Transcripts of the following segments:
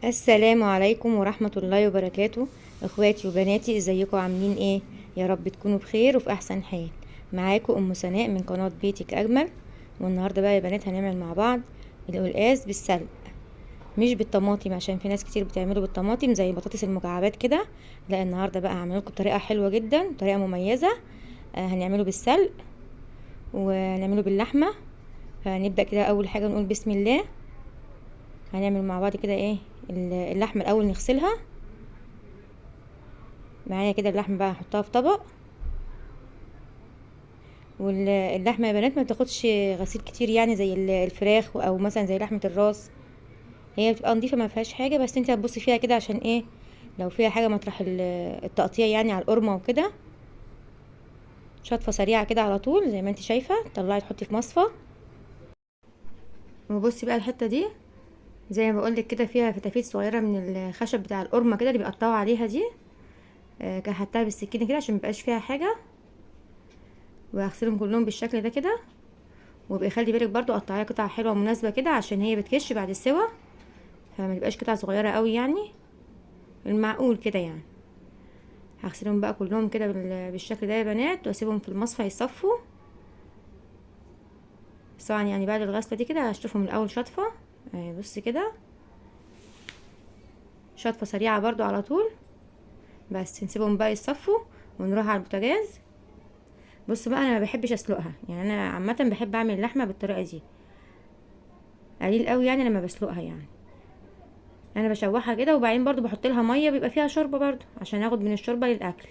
السلام عليكم ورحمة الله وبركاته. اخواتي وبناتي، ازيكم عاملين ايه؟ يا رب تكونوا بخير وفي احسن حال. معاكم ام سناء من قناة بيتك اجمل. والنهاردة بقى يا بنات هنعمل مع بعض القلقاس بالسلق، مش بالطماطم عشان في ناس كتير بتعمله بالطماطم زي بطاطس المكعبات كده. لا، النهاردة بقى هعمله لكم بطريقة حلوة جدا، طريقة مميزة. هنعمله بالسلق ونعمله باللحمة. فنبدأ كده، اول حاجة نقول بسم الله. هنعمل مع بعض كده ايه؟ اللحمة الاول نغسلها معايا كده. اللحمه بقى هحطها في طبق. واللحمه يا بنات ما بتاخدش غسيل كتير، يعني زي الفراخ او مثلا زي لحمه الراس. هي بتبقى نظيفه ما فيهاش حاجه، بس انت هتبصي فيها كده عشان ايه؟ لو فيها حاجه مطرح التقطيع يعني على القرمه وكده. شطفه سريعه كده على طول زي ما انت شايفه، طلعي تحطي في مصفى. وبصي بقى الحته دي زي ما بقولك كده فيها فتافيت صغيره من الخشب بتاع القرمه كده اللي بيقطعوا عليها دي. كحتها بالسكينه كده عشان ميبقاش فيها حاجه. وهغسلهم كلهم بالشكل ده كده. وبقى خلي بالك برضو قطعيها قطع حلوه مناسبه كده عشان هي بتكش بعد السوا. فما تبقاش قطع صغيره قوي يعني، المعقول كده يعني. هغسلهم بقى كلهم كده بالشكل ده يا بنات، واسيبهم في المصفى يصفوا. بس طبعا يعني بعد الغسله دي كده هشطفهم الاول شطفه. بصي كده، شطفه سريعه برضو على طول. بس نسيبهم بقى يصفوا ونروح على البوتاجاز. بص بقى، انا ما بحبش اسلقها، يعني انا عامه بحب اعمل اللحمه بالطريقه دي. قليل قوي يعني لما بسلقها يعني. انا بشوحها كده وبعدين برضو بحط لها ميه بيبقى فيها شوربه برضو عشان اخد من الشوربه للاكل.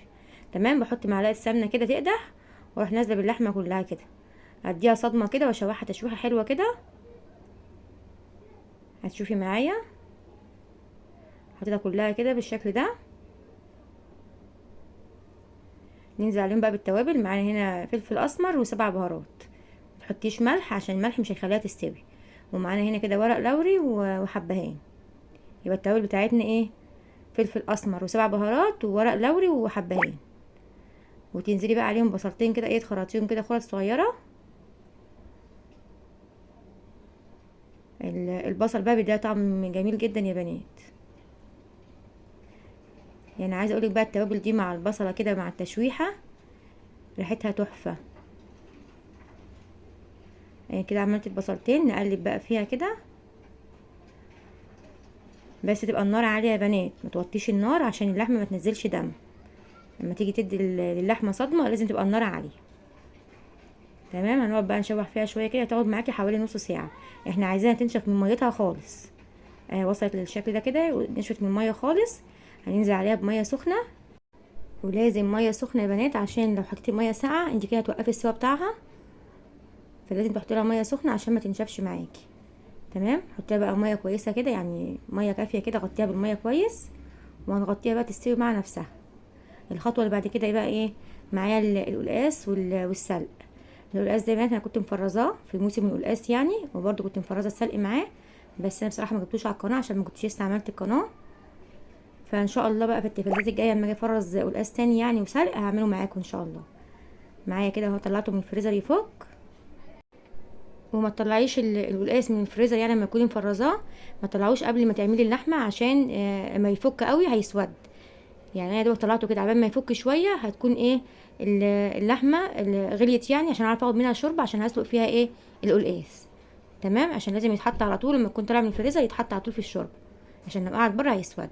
تمام. بحط معلقه سمنه كده تقدح، واروح نازله باللحمه كلها كده. اديها صدمه كده واشوحها تشويحه حلوه كده. هتشوفي معايا، حطيتها كلها كده بالشكل ده. ننزل عليهم بقى بالتوابل. معانا هنا فلفل اسمر وسبع بهارات. متحطيش ملح عشان الملح مش هيخليها تستوي. ومعانا هنا كده ورق لوري وحبهان. يبقى التوابل بتاعتنا ايه؟ فلفل اسمر وسبع بهارات وورق لوري وحبهان. وتنزلي بقى عليهم بصلتين كده، ايه، تخرطيهم كده خرط صغيره. البصل بقى بيديها طعم جميل جدا يا بنات. يعني عايزه اقولك بقى التوابل دي مع البصله كده مع التشويحه ريحتها تحفه. يعني كده عملت البصلتين، نقلب بقى فيها كده. بس تبقى النار عاليه يا بنات، ما توطيش النار عشان اللحمه ما تنزلش دم. لما تيجي تدي للحمه صدمه لازم تبقى النار عاليه. تمام. هنقعد بقى نشوح فيها شويه كده، تاخد معاكي حوالي نص ساعه. احنا عايزينها تنشف من ميتها خالص. وصلت للشكل ده كده نشفت من الميه خالص. هننزل عليها بميه سخنه. ولازم ميه سخنه يا بنات، عشان لو حطيتي ميه ساقعه انت كده هتوقفي السوا بتاعها. فلازم تحطي لها ميه سخنه عشان ما تنشفش معاكي. تمام. حطيها بقى ميه كويسه كده، يعني ميه كافيه كده، غطيها بالميه كويس. وهنغطيها بقى تستوي مع نفسها. الخطوه اللي بعد كده بقى ايه؟ معايا القلقاس والسلق. القلقاس ده يا بنات انا كنت مفرزاه في موسم القلقاس يعني، وبرده كنت مفرزه السلق معاه. بس انا بصراحه ما جبتوش على القناه عشان ما كنتش لسه عملت القناه. فان شاء الله بقى في التفريزات الجايه لما اجي افرز قلقاس تاني يعني وسلق هعمله معاكم ان شاء الله. معايا كده اهو، طلعته من الفريزر يفك. وما تطلعيش القلقاس من الفريزر يعني لما تكوني مفرزاه. ما تطلعوش قبل ما تعملي اللحمه عشان ما يفك قوي هيسود. يعني انا دوب طلعته كده عبال ما يفك شويه هتكون ايه؟ اللحمه اللي غليت يعني، عشان اعرف اخد منها شوربه عشان هسلق فيها ايه؟ القلقاس. تمام. عشان لازم يتحط على طول لما تكون طالع من الفريزر، يتحط على طول في الشوربه عشان لو قعد بره هيسود.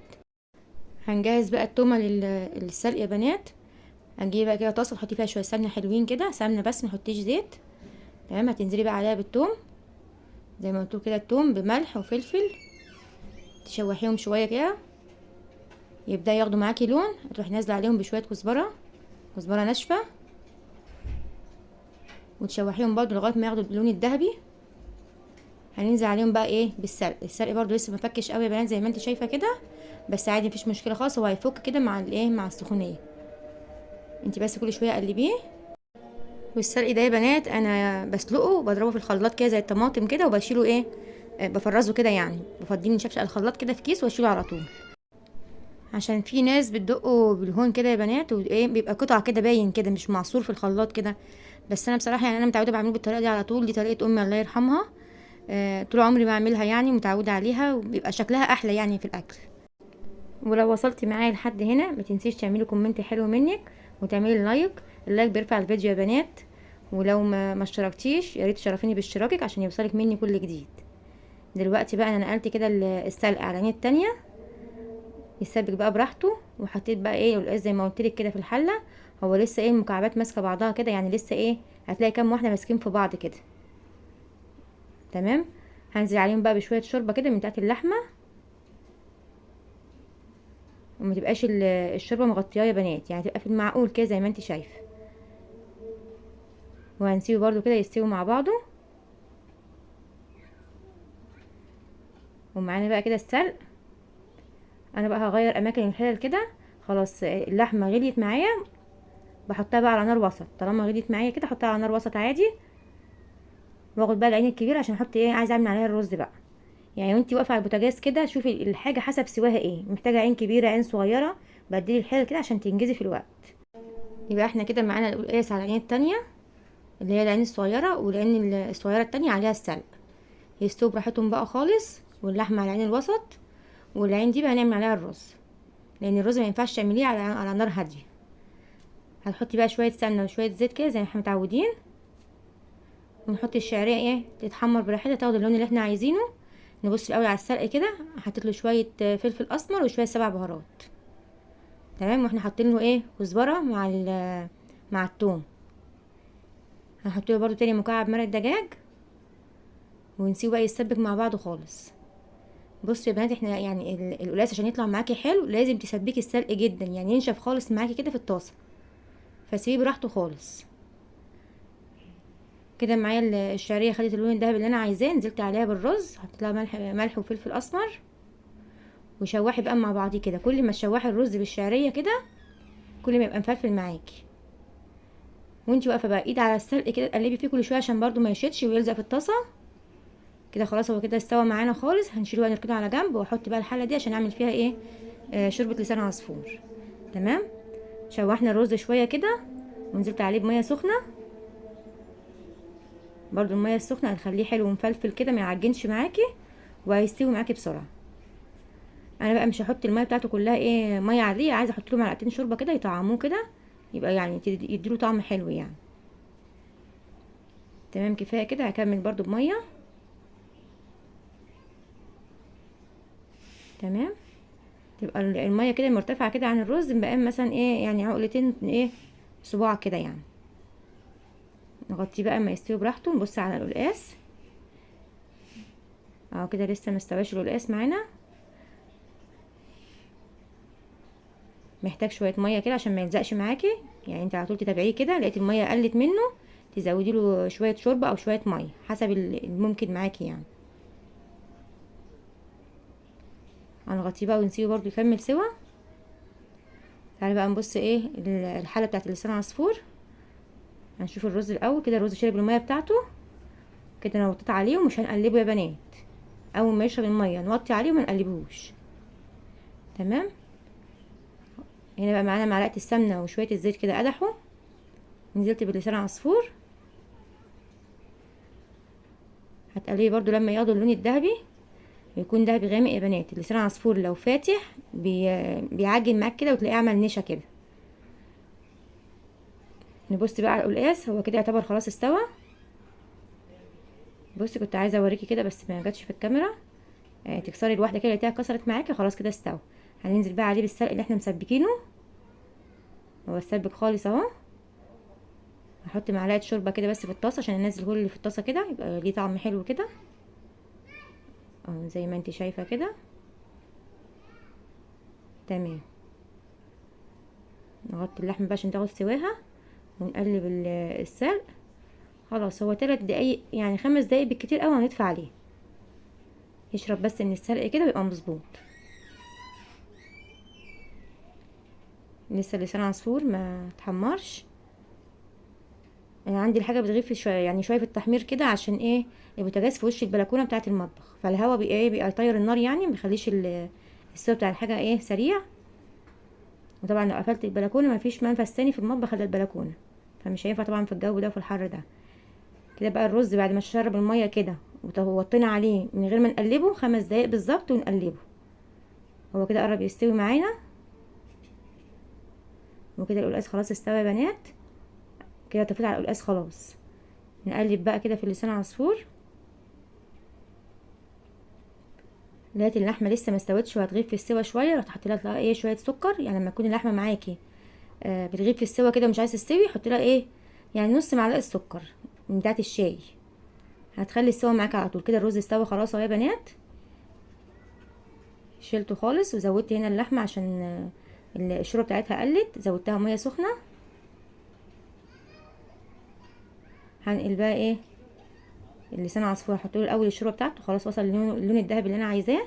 هنجهز بقى التومه للسلق يا بنات. هنجيب بقى كده طاسه تحطي فيها شويه سمنه حلوين كده، سمنه بس محطيش زيت. تمام. هتنزلي بقى عليها بالثوم زي ما قلت كده، الثوم بملح وفلفل. تشوحيهم شويه كده يبدا ياخدوا معاكي لون. هتروحي نازله عليهم بشويه كزبره، كزبره ناشفه. وتشوحيهم برضو لغايه ما ياخدوا اللون الذهبي. هننزل عليهم بقى ايه؟ بالسلق. السلق برضو لسه مفكش قوي يا بنات زي ما انت شايفه كده. بس عادي مفيش مشكله خالص، هو هيفك كده مع الايه؟ مع السخونيه. انت بس كل شويه قلبيه. والسلق ده يا بنات انا بسلقه وبضربه في الخلاط كده زي الطماطم كده، وبشيله ايه؟ بفرزه كده يعني، بفضيه من شفشق الخلاط كده في كيس واشيله على طول. عشان في ناس بتدقه بالهون كده يا بنات، وايه بيبقى قطع كده باين كده مش معصور في الخلاط كده. بس انا بصراحه يعني انا متعوده بعمله بالطريقه دي على طول. دي طريقه امي الله يرحمها. طول عمري بعملها يعني، متعودة عليها وبيبقى شكلها احلى يعني في الاكل. ولو وصلتي معايا لحد هنا ما تنسيش تعملي كومنت حلو منك وتعملي لايك. اللايك بيرفع الفيديو يا بنات. ولو ما اشتركتيش يا ريت تشرفيني باشتراكك عشان يوصلك مني كل جديد. دلوقتي بقى انا نقلت كده السلق على العين التانية، يتسبك بقى براحته. وحطيت بقى ايه القلقاس زي ما قلت لك كده في الحله. هو لسه ايه المكعبات ماسكه بعضها كده يعني، لسه ايه هتلاقي كام واحده ماسكين في بعض كده. تمام. هنزل عليهم بقى بشويه شوربه كده من بتاعه اللحمه، وما تبقاش الشوربه مغطياه يا بنات، يعني تبقى في المعقول كده زي ما انت شايفه. وهنسيبه برده كده يستوي مع بعضه. ومعانا بقى كده السلق. انا بقى هغير اماكن الحلل كده. خلاص اللحمه غليت معايا، بحطها بقى على نار وسط. طالما غليت معايا كده احطها على نار وسط عادي. واخد بقى العين الكبيره عشان احط ايه عايزه اعمل عليها الرز بقى. يعني وانتي واقفه على البوتاجاز كده شوفي الحاجه حسب سواها ايه، محتاجه عين كبيره عين صغيره، بدلي الحلل كده عشان تنجزي في الوقت. يبقى احنا كده معانا القلقاس على العين التانية اللي هي العين الصغيره، والعين الصغيره التانية عليها السلق. يستووا براحتهم بقى خالص. واللحمه على العين الوسط، والعين دي بقى هنعمل عليها الرز، لان الرز ما ينفعش تعمليه على نار هاديه. هتحطي بقى شويه سمنه وشويه زيت كده زي ما احنا متعودين. ونحط الشعريه ايه تتحمر براحتها تاخد اللون اللي احنا عايزينه. نبص الاول على السلق كده، حطيت له شويه فلفل اسمر وشويه سبع بهارات. تمام. واحنا حاطين له ايه كزبره مع الثوم. هنحط له برده تاني مكعب مرق دجاج، ونسيبه بقى يتسبك مع بعضه خالص. بصوا يا بنات احنا يعني القلقاس عشان يطلع معاكي حلو لازم تسبكي السلق جدا، يعني ينشف خالص معاكي كده في الطاسه. فسيبيه براحته خالص. كده معايا الشعريه خدت اللون الذهبي اللي انا عايزاه، نزلت عليها بالرز، حطيت لها ملح وفلفل اسمر. وشوحي بقى مع بعضيه كده. كل ما تشوحي الرز بالشعريه كده كل ما يبقى مفلفل معاكي. وانتي واقفه بقى ايد على السلق كده تقلبي فيه كل شويه عشان برضو ما يشدش ويلزق في الطاسه. كده خلاص هو كده استوى معانا خالص. هنشيله بقى نركنه على جنب، واحط بقى الحله دي عشان اعمل فيها ايه شوربه لسان عصفور. تمام. شوحنا الرز شويه كده ونزلت عليه بميه سخنه. برضو الميه السخنه هتخليه حلو ومفلفل كده ما يعجنش معاكي، وهيستوي معاكي بسرعه. انا بقى مش هحط الميه بتاعته كلها ايه ميه عاديه، عايزه احط له معلقتين شوربه كده يطعموه كده، يبقى يعني يديله طعم حلو يعني. تمام كفايه كده. هكمل برضو بميه. تمام. تبقى الميه كده مرتفعه كده عن الرز بقى مثلا ايه يعني عقلتين ايه صباع كده يعني. نغطيه بقى ما يستوي براحته. نبص على القلقاس اهو كده لسه ما استواش القلقاس معانا، محتاج شويه ميه كده عشان ما يلزقش معاكي. يعني انت على طول تتابعيه كده، لقيت الميه قلت منه تزودي له شويه شوربه او شويه ميه حسب الممكن معاكي يعني. هنغطيه بقى ونسيبه برضو يكمل سوا. تعالي بقى نبص ايه الحله بتاعت لسان عصفور. هنشوف الرز الاول كده. الرز شرب الميه بتاعته كده، انا وطيت عليه ومش هنقلبه يا بنات. اول ما يشرب الميه نوطي عليه وما نقلبوش. تمام. هنا بقى معانا معلقه السمنه وشويه الزيت كده قدحوا. نزلت بلسان عصفور. هتقليه برضو لما ياخدوا اللون الذهبي، ويكون دهبي غامق يا بنات. لسان عصفور لو فاتح بيعجن معاك كده وتلاقيه عمل نشا كده. نبص بقى على القلقاس، هو كده يعتبر خلاص استوى. بصي كنت عايزه اوريكي كده بس ما جاتش في الكاميرا. تكسري الواحده كده لقيتها اتكسرت معاكي خلاص كده استوى. هننزل بقى عليه بالسلق اللي احنا مسبكينه. هو اتسبك خالص اهو. هحط معلقه شوربه كده بس في الطاسه عشان انزل كل اللي في الطاسه كده يبقى ليه طعم حلو كده اهو زي ما انت شايفه كده. تمام. نغطي اللحمه بقى عشان تاخد سواها، ونقلب السلق. خلاص هو 3 دقايق يعني 5 دقايق بالكتير قوي هندفع عليه يشرب بس من السلق كده ويبقى مظبوط. لسه لسان عصفور ما اتحمرش. انا عندي الحاجه بتغيب في شويه يعني شويه في التحمير كده عشان ايه البوتاجاز في وش البلكونه بتاعه المطبخ، فالهواء بيبقى ايه بيبقى يطير النار يعني ما بيخليش السوا بتاع الحاجه ايه سريع. وطبعا لو قفلت البلكونه مفيش منفذ تاني في المطبخ الا البلكونه، فمش هينفع طبعا في الجو ده وفي الحر ده. كده بقى الرز بعد ما شرب الميه كده ووطينا عليه من غير ما نقلبه 5 دقايق بالظبط ونقلبه. هو كده قرب يستوي معانا، وكده القلقاس خلاص استوى يا بنات. كده طفيت على القلقاس خلاص. نقلب بقى كده في لسان عصفور لقيت اللحمه لسه ما استوتش وهتغيب في السوا شويه، رحت حاطه لها ايه شويه سكر. يعني لما تكون اللحمه معاكي بتغيب في السوا كده ومش عايزه تستوي، حطي لها ايه يعني نص معلقه سكر من بتاعه الشاي، هتخلي السوا معاكي على طول. كده الرز استوى خلاص اهو يا بنات. شلته خالص وزودت هنا اللحمه عشان الشوربه بتاعتها قلت، زودتها ميه سخنه. هنقل بقى ايه اللسان عصفور، احط له الاول الشوربه بتاعته. خلاص وصل اللون الذهبي اللي انا عايزاه.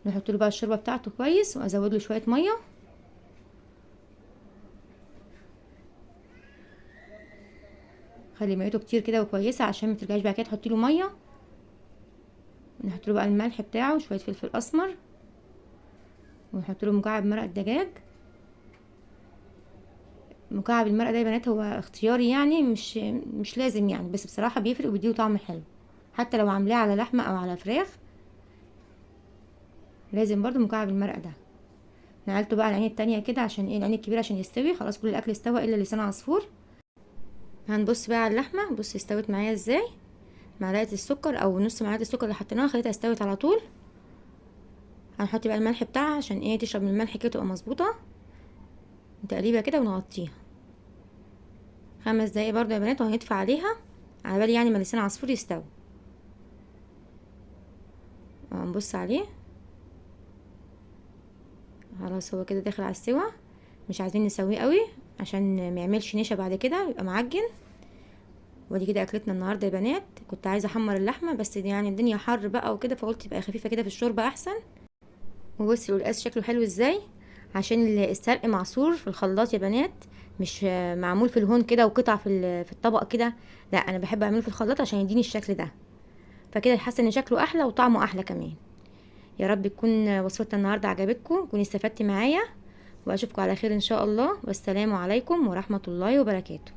نحط له بقى الشوربه بتاعته كويس وازود له شويه ميه. خلي ميته كتير كده وكويسه عشان ما ترجعيش بعد كده تحطي له ميه. نحط له بقى الملح بتاعه وشويه فلفل اسمر، ونحط له مكعب مرق الدجاج. مكعب المرق ده يا بنات هو اختياري، يعني مش لازم يعني، بس بصراحه بيفرق وبيديه طعم حلو. حتى لو عاملاه على لحمه او على فراخ لازم برضو مكعب المرق ده. نقلته بقى على العين التانية كده عشان ايه العين الكبيره عشان يستوي. خلاص كل الاكل استوى الا لسان عصفور. هنبص بقى على اللحمه، بص استوت معايا ازاي. معلقه السكر او نص معلقه السكر اللي حطيناها خليتها استوت على طول. هنحط بقى الملح بتاعها عشان ايه تشرب من الملح كده تبقى مظبوطه. تقليبه كده ونغطيها 5 دقايق برضو يا بنات، وهندفع عليها على بالي يعني ما لسان عصفور يستوي. هنبص عليه خلاص هو كده داخل على السوا. مش عايزين نسويه قوي عشان ما يعملش نشا بعد كده يبقى معجن. ودي كده اكلتنا النهارده يا بنات. كنت عايزه احمر اللحمه بس يعني الدنيا حر بقى وكده، فقلت تبقى خفيفه كده في الشوربه احسن. وبصي القلقاس شكله حلو ازاي عشان السلق معصور في الخلاط يا بنات، مش معمول في الهون كده وقطع في الطبق كده. لا انا بحب اعمله في الخلاط عشان يديني الشكل ده، فكده حاسه ان شكله احلى وطعمه احلى كمان. يا رب تكون وصفتنا النهارده عجبتكم، تكوني استفدتي معايا، واشوفكم على خير ان شاء الله. والسلام عليكم ورحمه الله وبركاته.